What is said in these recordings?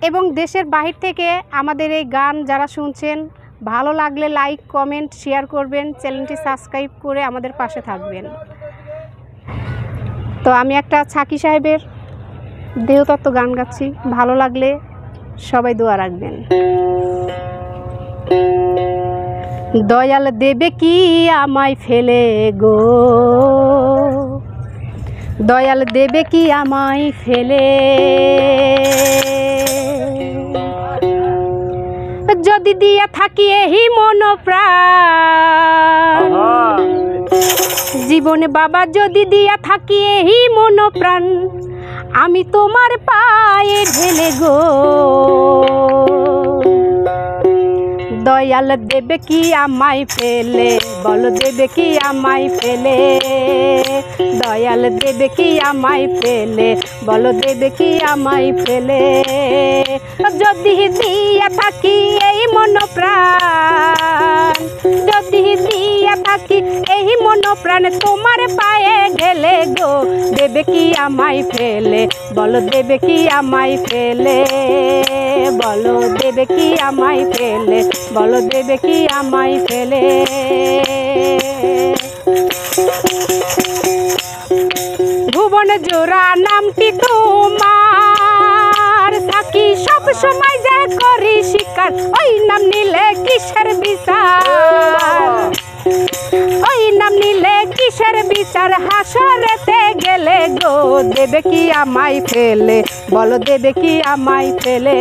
এবং দেশের বাহির থেকে আমাদের এই গান যারা শুনছেন, ভালো লাগলে লাইক, কমেন্ট, শেয়ার করবেন, চ্যানেলটি সাবস্ক্রাইব করে আমাদের পাশে থাকবেন। তো আমি একটা ছাকি সাহেবের দেহতত্ত্ব গান গাচ্ছি, ভালো লাগলে সবাই দোয়া রাখবেন। দয়াল দেবে কি আমায় ফেলে গো, দয়াল দেবে কি আমায় ফেলে, যদি দিয়া থাকি এই মন প্রাণ, জীবনে বাবা যদি দিয়া থাকি এই মন প্রাণ, আমি তোমার পায়ে ঢেলে গো। দয়াল দেবে কি আমায় ফেলে, বলো দেবে কি আমায় ফেলে, দয়াল দেবে কি আমায় ফেলে, বলো দেবে কি আমায় ফেলে, যদি দিয়া থাকি এই মন প্রাণ, যদি দিয়া থাকি এই মন প্রাণ, তোমার পায়ে ঢেলে গো। দেবে কি আমায় ফেলে, বলো দেবে কি আমায় ফেলে, বলো দেবে কি আমায় ফেলে, বলো দেবে কি আমায় ফেলে। ভুবন জোড়া নামটি তোমার, থাকি সব সময় যে করি শিকার, ওই নাম নিলে কিসের বিচার, ওই নাম নিলে কিসের বিচার, হাসরেতে গেলে গো। দেবে কি আমায় ফেলে, বলো দেবে কি আমায় ফেলে,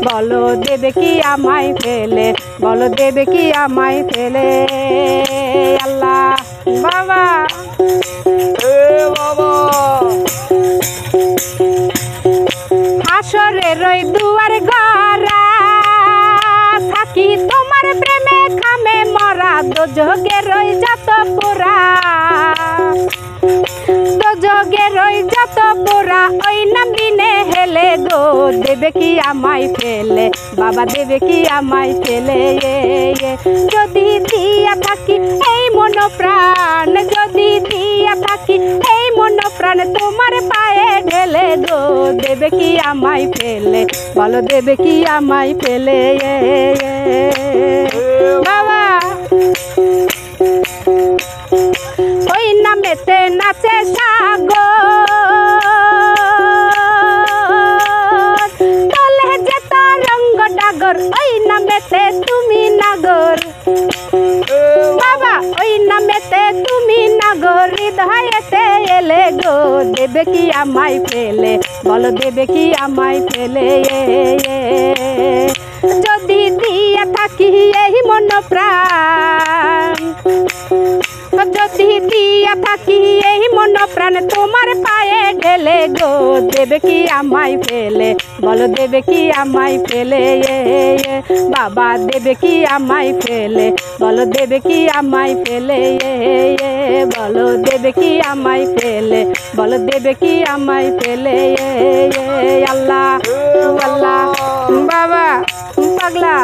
বলো দেবে কি আমায় ফেলে, বলো দেবে কি আমায় ফেলে। আল্লাহ বাবা হাসরের ওই দুয়ার গড়া, থাকি তোমার প্রেমে খামে মরা, দোজখের ওই যত পোড়া, দোজখের ওই যত পোড়া, ওই নাম দিনে হেলে গো। দেবে কি আমায় ফেলে, বাবা দেবে কি আমায় ফেলে, যদি দিয়া থাকি এই মন প্রাণ, যদি দিয়া থাকি এই মন প্রাণ, তোমার পায়ে ঢেলে গো। দেবে কি আমায় ফেলে, বলো দেবে কি আমায় ফেলে বাবা। ওই নামেতে নাচে সাগর, তলে যে তরঙ্গ ডাগর, ওই নামেতে তুমি নাগর বাবা, ওই নামেতে তুমি নাগর, হৃদয়েতে এলে গো। দেবে কি আমায় ফেলে, বলো দেবে কি আমায় ফেলে, যদি দিয়া থাকি এই মন প্রাণ, যদি দিয়া থাকি এই মন প্রাণ, তোমার পায়ে ঢেলে গো। দেবে কি আমায় ফেলে, বলো দেবে কি আমায় ফেলে, বাবা দেবে কি আমায় ফেলে, বলো দেবে কি আমায় ফেলে, বলো দেবে কি আমায় ফেলে, বলো দেবে কি আমায় ফেলে। আল্লাহ আল্লাহ বাবা পাগলা।